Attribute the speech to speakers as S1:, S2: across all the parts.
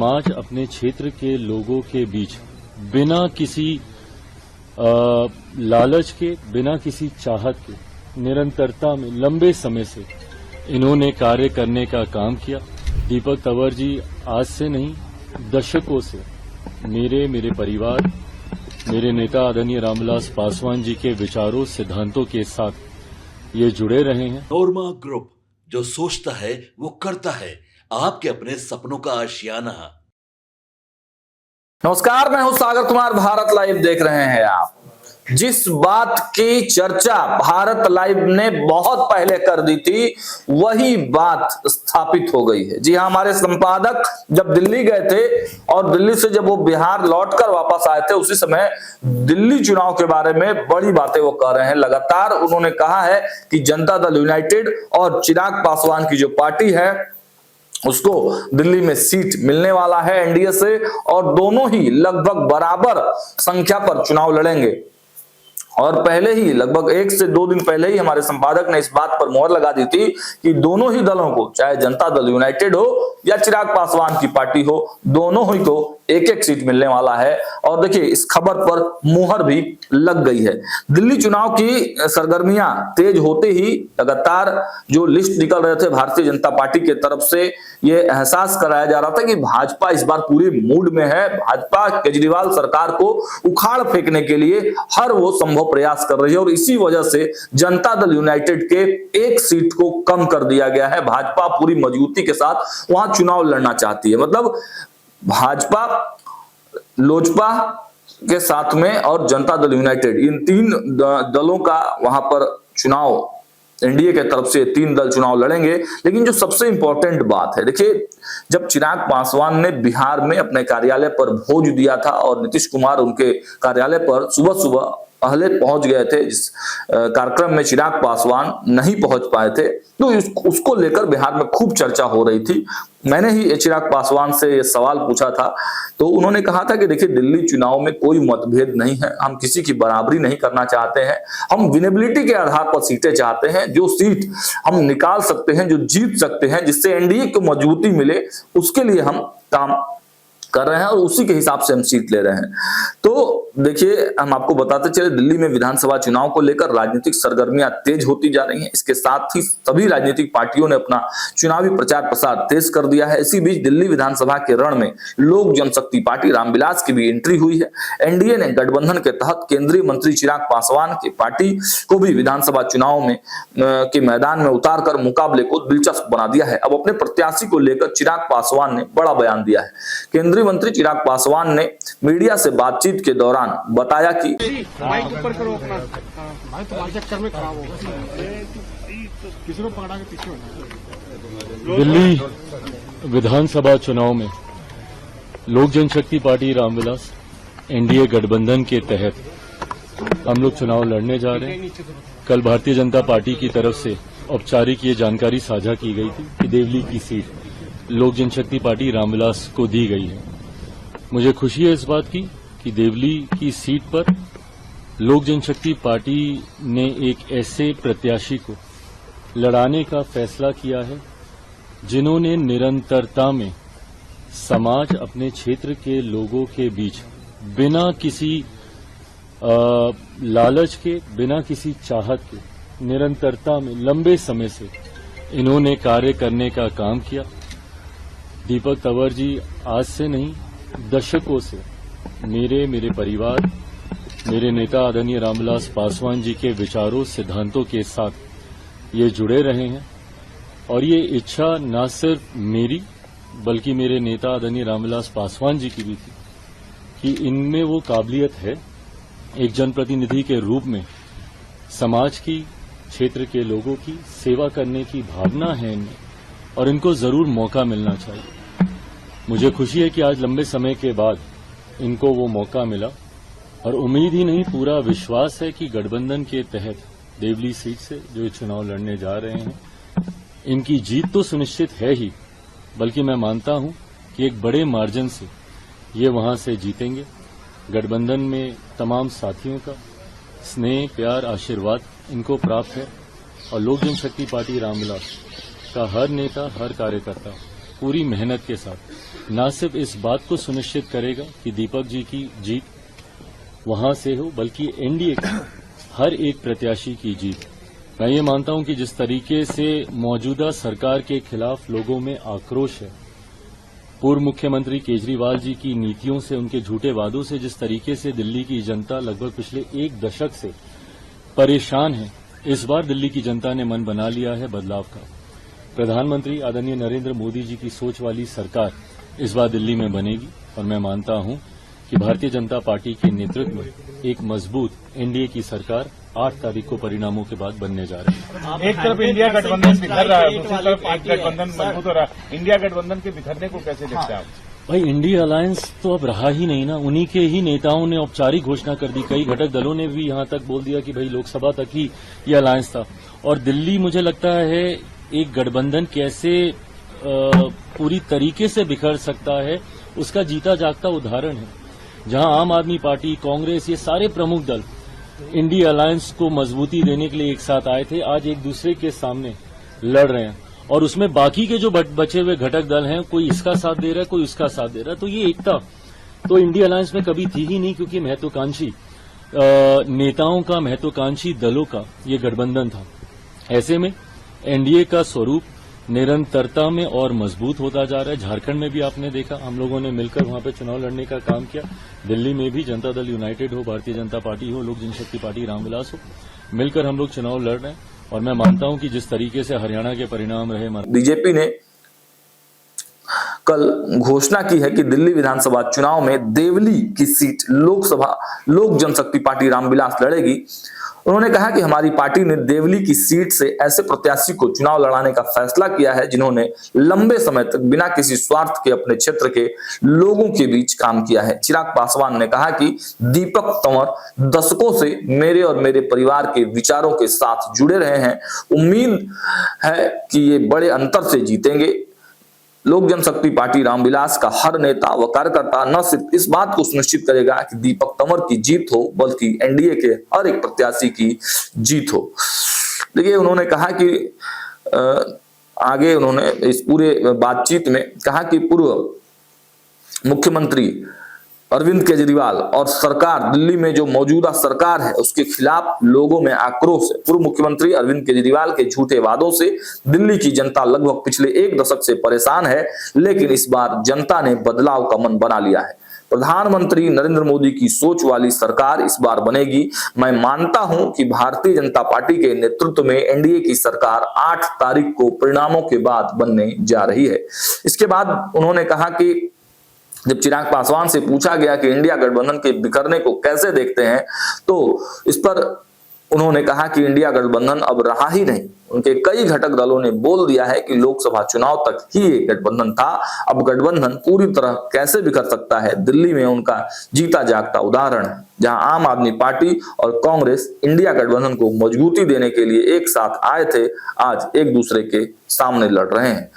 S1: समाज अपने क्षेत्र के लोगों के बीच बिना किसी लालच के, बिना किसी चाहत के, निरंतरता में लंबे समय से इन्होंने कार्य करने का काम किया। दीपक तंवर जी आज से नहीं, दशकों से मेरे परिवार, मेरे नेता आदरणीय रामविलास पासवान जी के विचारों, सिद्धांतों के साथ ये जुड़े रहे हैं।
S2: नोरमा ग्रुप, जो सोचता है वो करता है, आपके अपने सपनों का आशियाना।
S3: नमस्कार, मैं हूं सागर कुमार। भारत लाइव देख रहे हैं आप। जिस बात की चर्चा भारत लाइव ने बहुत पहले कर दी थी, वही बात स्थापित हो गई है। जी हां, हमारे संपादक जब दिल्ली गए थे और दिल्ली से जब वो बिहार लौटकर वापस आए थे, उसी समय दिल्ली चुनाव के बारे में बड़ी बातें वो कह रहे हैं। लगातार उन्होंने कहा है कि जनता दल यूनाइटेड और चिराग पासवान की जो पार्टी है उसको दिल्ली में सीट मिलने वाला है एनडीए से, और दोनों ही लगभग बराबर संख्या पर चुनाव लड़ेंगे। और पहले ही लगभग 1 से 2 दिन पहले ही हमारे संपादक ने इस बात पर मोहर लगा दी थी कि दोनों ही दलों को, चाहे जनता दल यूनाइटेड हो या चिराग पासवान की पार्टी हो, दोनों ही को एक सीट मिलने वाला है। और देखिए, इस खबर पर मुहर भी लग गई है। दिल्ली चुनाव की सरगर्मियां तेज होते ही लगातार जो लिस्ट निकल रहे थे भारतीय जनता पार्टी के तरफ से, ये एहसास कराया जा रहा था कि भाजपा इस बार पूरे मूड में है। भाजपा केजरीवाल सरकार को उखाड़ फेंकने के लिए हर वो संभव प्रयास कर रही है, और इसी वजह से जनता दल यूनाइटेड के 1 सीट को कम कर दिया गया है। भाजपा पूरी मजबूती के साथ वहां चुनाव लड़ना चाहती है। मतलब भाजपा, लोजपा के साथ में और जनता दल यूनाइटेड, इन 3 दलों का वहां पर चुनाव, एनडीए के तरफ से 3 दल चुनाव लड़ेंगे। लेकिन जो सबसे इंपॉर्टेंट बात है, देखिए, जब चिराग पासवान ने बिहार में अपने कार्यालय पर भोज दिया था और नीतीश कुमार उनके कार्यालय पर सुबह सुबह पहले पहुंच गए थे, जिस कार्यक्रम में चिराग पासवान नहीं पहुंच पाए थे, तो उसको लेकर बिहार में खूब चर्चा हो रही थी। मैंने ही चिराग पासवान से ये सवाल पूछा था, तो उन्होंने कहा था कि देखिए, दिल्ली चुनाव में कोई मतभेद नहीं है, हम किसी की बराबरी नहीं करना चाहते हैं, हम विनेबिलिटी के आधार पर सीटें चाहते हैं। जो सीट हम निकाल सकते हैं, जो जीत सकते हैं, जिससे एनडीए को मजबूती मिले, उसके लिए हम काम कर रहे हैं और उसी के हिसाब से हम सीट ले रहे हैं। तो देखिए, हम आपको बताते चले, दिल्ली में विधानसभा चुनाव को लेकर राजनीतिक सरगर्मियां तेज होती जा रही हैं। इसके साथ ही सभी राजनीतिक पार्टियों ने अपना चुनावी प्रचार प्रसार तेज कर दिया है। इसी बीच दिल्ली विधानसभा के रण में लोक जनशक्ति पार्टी रामविलास की भी एंट्री हुई है। एनडीए ने गठबंधन के तहत केंद्रीय मंत्री चिराग पासवान की पार्टी को भी विधानसभा चुनाव में के मैदान में उतारकर मुकाबले को दिलचस्प बना दिया है। अब अपने प्रत्याशी को लेकर चिराग पासवान ने बड़ा बयान दिया है। केंद्रीय मंत्री चिराग पासवान ने मीडिया से बातचीत के दौरान बताया कि
S1: दिल्ली विधानसभा चुनाव में लोक जनशक्ति पार्टी रामविलास एनडीए गठबंधन के तहत हम लोग चुनाव लड़ने जा रहे हैं। कल भारतीय जनता पार्टी की तरफ से औपचारिक ये जानकारी साझा की गई थी कि देवली की सीट लोक जनशक्ति पार्टी रामविलास को दी गई है। मुझे खुशी है इस बात की कि देवली की सीट पर लोक जनशक्ति पार्टी ने एक ऐसे प्रत्याशी को लड़ाने का फैसला किया है जिन्होंने निरंतरता में समाज, अपने क्षेत्र के लोगों के बीच बिना किसी लालच के, बिना किसी चाहत के, निरंतरता में लंबे समय से इन्होंने कार्य करने का काम किया। दीपक तंवर जी आज से नहीं, दशकों से मेरे परिवार, मेरे नेता आदरणीय रामविलास पासवान जी के विचारों, सिद्धांतों के साथ ये जुड़े रहे हैं। और ये इच्छा न सिर्फ मेरी बल्कि मेरे नेता आदरणीय रामविलास पासवान जी की भी थी कि इनमें वो काबिलियत है, एक जनप्रतिनिधि के रूप में समाज की, क्षेत्र के लोगों की सेवा करने की भावना है इनमें, और इनको जरूर मौका मिलना चाहिए। मुझे खुशी है कि आज लंबे समय के बाद इनको वो मौका मिला, और उम्मीद ही नहीं, पूरा विश्वास है कि गठबंधन के तहत देवली सीट से जो चुनाव लड़ने जा रहे हैं, इनकी जीत तो सुनिश्चित है ही, बल्कि मैं मानता हूं कि एक बड़े मार्जिन से ये वहां से जीतेंगे। गठबंधन में तमाम साथियों का स्नेह, प्यार, आशीर्वाद इनको प्राप्त है, और लोक जनशक्ति पार्टी रामविलास का हर नेता, हर कार्यकर्ता पूरी मेहनत के साथ न सिर्फ इस बात को सुनिश्चित करेगा कि दीपक जी की जीत वहां से हो, बल्कि एनडीए का हर एक प्रत्याशी की जीत। मैं ये मानता हूं कि जिस तरीके से मौजूदा सरकार के खिलाफ लोगों में आक्रोश है, पूर्व मुख्यमंत्री केजरीवाल जी की नीतियों से, उनके झूठे वादों से जिस तरीके से दिल्ली की जनता लगभग पिछले एक दशक से परेशान है, इस बार दिल्ली की जनता ने मन बना लिया है बदलाव का। प्रधानमंत्री आदरणीय नरेंद्र मोदी जी की सोच वाली सरकार इस बार दिल्ली में बनेगी और मैं मानता हूं कि भारतीय जनता पार्टी के नेतृत्व में एक मजबूत एनडीए की सरकार 8 तारीख को परिणामों के बाद बनने जा रही है।
S4: एक तरफ इंडिया गठबंधन बिखर रहा है, दूसरी तरफ एक गठबंधन मजबूत हो रहा है। इंडिया गठबंधन के बिखरने को कैसे देखते हैं आप?
S1: भाई, इंडिया अलायंस तो अब रहा ही नहीं ना। उन्हीं के ही नेताओं ने औपचारिक घोषणा कर दी, कई घटक दलों ने भी यहां तक बोल दिया कि भाई लोकसभा तक ही ये अलायंस था। और दिल्ली मुझे लगता है एक गठबंधन कैसे पूरी तरीके से बिखर सकता है, उसका जीता जागता उदाहरण है, जहां आम आदमी पार्टी, कांग्रेस, ये सारे प्रमुख दल इंडिया अलायंस को मजबूती देने के लिए एक साथ आए थे, आज एक दूसरे के सामने लड़ रहे हैं। और उसमें बाकी के जो बचे हुए घटक दल हैं, कोई इसका साथ दे रहा है, कोई उसका साथ दे रहा है। तो ये एकता तो इंडिया अलायंस में कभी थी ही नहीं, क्योंकि महत्वाकांक्षी नेताओं का, महत्वाकांक्षी दलों का ये गठबंधन था। ऐसे में एनडीए का स्वरूप निरंतरता में और मजबूत होता जा रहा है। झारखंड में भी आपने देखा, हम लोगों ने मिलकर वहां पे चुनाव लड़ने का काम किया। दिल्ली में भी जनता दल यूनाइटेड हो, भारतीय जनता पार्टी हो, लोक जनशक्ति पार्टी रामविलास हो, मिलकर हम लोग चुनाव लड़ रहे हैं। और मैं मानता हूं कि जिस तरीके से हरियाणा के परिणाम रहे,
S3: बीजेपी ने कल घोषणा की है कि दिल्ली विधानसभा चुनाव में देवली की सीट लोकसभा लोक जनशक्ति पार्टी रामविलास लड़ेगी। उन्होंने कहा कि हमारी पार्टी ने देवली की सीट से ऐसे प्रत्याशी को चुनाव लड़ाने का फैसला किया है जिन्होंने लंबे समय तक बिना किसी स्वार्थ के अपने क्षेत्र के लोगों के बीच काम किया है। चिराग पासवान ने कहा कि दीपक तंवर दशकों से मेरे और मेरे परिवार के विचारों के साथ जुड़े रहे हैं। उम्मीद है कि ये बड़े अंतर से जीतेंगे। लोक जनशक्ति पार्टी रामविलास का हर नेता व कार्यकर्ता न सिर्फ इस बात को सुनिश्चित करेगा कि दीपक तंवर की जीत हो, बल्कि एनडीए के हर एक प्रत्याशी की जीत हो। देखिए, उन्होंने कहा कि आगे उन्होंने इस पूरे बातचीत में कहा कि पूर्व मुख्यमंत्री अरविंद केजरीवाल और सरकार, दिल्ली में जो मौजूदा सरकार है, उसके खिलाफ लोगों में आक्रोश है। पूर्व मुख्यमंत्री अरविंद केजरीवाल के झूठे वादों से दिल्ली की जनता लगभग पिछले एक दशक से परेशान है, लेकिन इस बार जनता ने बदलाव का मन बना लिया है। प्रधानमंत्री नरेंद्र मोदी की सोच वाली सरकार इस बार बनेगी। मैं मानता हूं कि भारतीय जनता पार्टी के नेतृत्व में एनडीए की सरकार 8 तारीख को परिणामों के बाद बनने जा रही है। इसके बाद उन्होंने कहा कि जब चिराग पासवान से पूछा गया कि इंडिया गठबंधन के बिखरने को कैसे देखते हैं, तो इस पर उन्होंने कहा कि इंडिया गठबंधन अब रहा ही नहीं। उनके कई घटक दलों ने बोल दिया है कि लोकसभा चुनाव तक ही ये गठबंधन था, अब गठबंधन पूरी तरह कैसे बिखर सकता है। दिल्ली में उनका जीता जागता उदाहरण है, जहां आम आदमी पार्टी और कांग्रेस इंडिया गठबंधन को मजबूती देने के लिए एक साथ आए थे, आज एक दूसरे के सामने लड़ रहे हैं।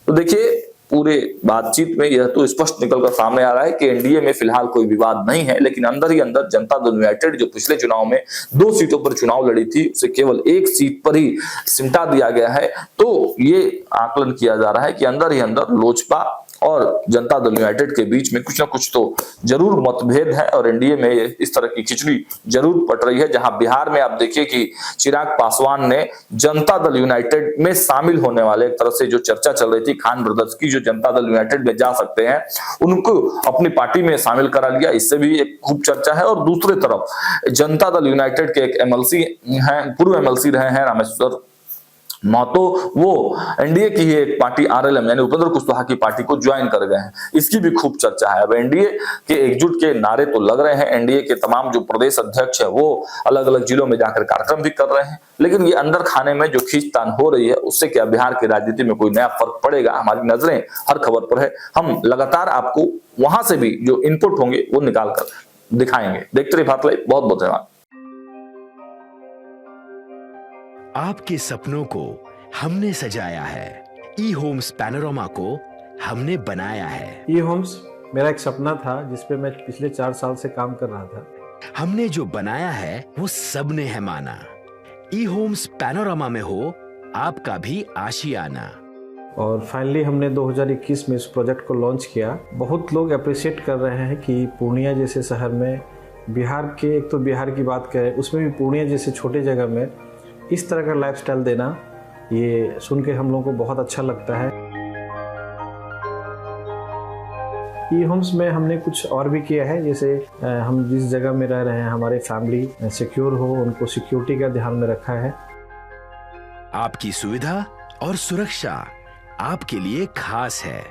S3: तो देखिए, पूरे बातचीत में यह तो स्पष्ट निकलकर सामने आ रहा है कि एनडीए में फिलहाल कोई विवाद नहीं है, लेकिन अंदर ही अंदर जनता दल यूनाइटेड जो पिछले चुनाव में 2 सीटों पर चुनाव लड़ी थी, उसे केवल 1 सीट पर ही सिमटा दिया गया है। तो ये आकलन किया जा रहा है कि अंदर ही अंदर लोजपा और जनता दल यूनाइटेड के बीच में कुछ ना कुछ तो जरूर मतभेद है और एनडीए में इस तरह की खिचड़ी जरूर पट रही है। जहां बिहार में आप देखिए कि चिराग पासवान ने जनता दल यूनाइटेड में शामिल होने वाले, एक तरह से जो चर्चा चल रही थी खान ब्रदर्स की, जो जनता दल यूनाइटेड में जा सकते हैं, उनको अपनी पार्टी में शामिल करा लिया। इससे भी एक खूब चर्चा है। और दूसरी तरफ जनता दल यूनाइटेड के एक एमएलसी हैं, पूर्व एमएलसी रहे हैं रामेश्वर महतो, वो एनडीए की ही एक पार्टी आरएलएम यानी उपेंद्र कुशवाहा की पार्टी को ज्वाइन कर गए हैं। इसकी भी खूब चर्चा है। अब एनडीए के एकजुट के नारे तो लग रहे हैं। एनडीए के तमाम जो प्रदेश अध्यक्ष है वो अलग अलग जिलों में जाकर कार्यक्रम भी कर रहे हैं, लेकिन ये अंदर खाने में जो खींचतान हो रही है, उससे क्या बिहार की राजनीति में कोई नया फर्क पड़ेगा? हमारी नजरें हर खबर पर है। हम लगातार आपको वहां से भी जो इनपुट होंगे वो निकाल कर दिखाएंगे। देखते रहिए भारत लाइव। बहुत बहुत धन्यवाद।
S5: आपके सपनों को हमने सजाया है, ई होम्स पैनोरामा को हमने बनाया है।
S6: ई होम्स मेरा एक सपना था जिस पे मैं पिछले 4 साल से काम कर रहा था।
S5: हमने जो बनाया है वो सबने है माना। ई होम्स पैनोरामा में हो आपका भी आशियाना।
S6: और फाइनली हमने 2021 में इस प्रोजेक्ट को लॉन्च किया। बहुत लोग अप्रिशिएट कर रहे हैं कि पूर्णिया जैसे शहर में, बिहार के, एक तो बिहार की बात करें उसमें भी पूर्णिया जैसे छोटे जगह में इस तरह का लाइफस्टाइल देना, ये सुन के हम लोगों को बहुत अच्छा लगता है। ई होम्स में हमने कुछ और भी किया है, जैसे हम जिस जगह में रह रहे हैं हमारे फैमिली सिक्योर हो, उनको सिक्योरिटी का ध्यान में रखा है।
S5: आपकी सुविधा और सुरक्षा आपके लिए खास है,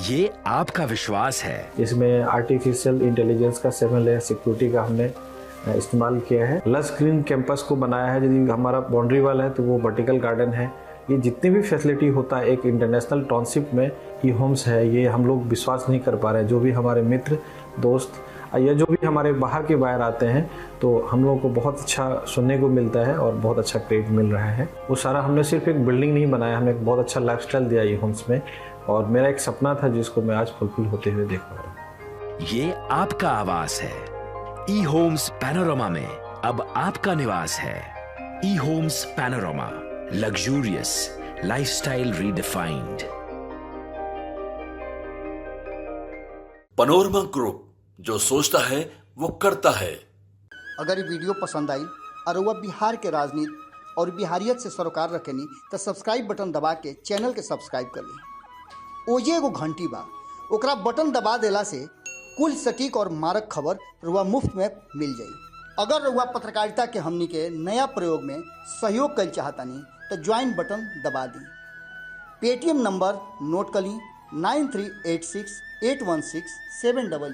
S5: ये आपका विश्वास है।
S6: इसमें आर्टिफिशियल इंटेलिजेंस का 7 लेयर सिक्योरिटी का हमने इस्तेमाल किया है। लस ग्रीन कैंपस को बनाया है। यदि हमारा बाउंड्री वाल है तो वो वर्टिकल गार्डन है। ये जितनी भी फैसिलिटी होता है एक इंटरनेशनल टाउनशिप में ई होम्स है, ये हम लोग विश्वास नहीं कर पा रहे हैं। जो भी हमारे मित्र दोस्त या जो भी हमारे बाहर के बाहर आते हैं तो हम लोगों को बहुत अच्छा सुनने को मिलता है और बहुत अच्छा क्रेडिट मिल रहा है। वो सारा हमने सिर्फ एक बिल्डिंग नहीं बनाया, हमने एक बहुत अच्छा लाइफस्टाइल दिया ई होम्स में, और मेरा एक सपना था जिसको मैं आज फुलफिल होते हुए देख पा रहा हूँ।
S5: ये आपका आवास है। ई होम्स पैनोरामा में अब आपका निवास है। E Homes Panorama, luxurious lifestyle redefined.
S2: Panorama Group, जो सोचता है वो करता है।
S7: अगर ये वीडियो पसंद आई और वह बिहार के राजनीति और बिहारियत से सरोकार रखेनी तो सब्सक्राइब बटन दबा के चैनल के सब्सक्राइब कर ली। ओजे एगो घंटी बा, ओकरा बटन दबा देला से कुल सटीक और मारक खबर रुआ मुफ्त में मिल जाई। अगर रुआ पत्रकारिता के हमनी के नया प्रयोग में सहयोग कर चाहतानी तो ज्वाइन बटन दबा दी। पेटीएम नंबर नोट कर ली 9386 816 700।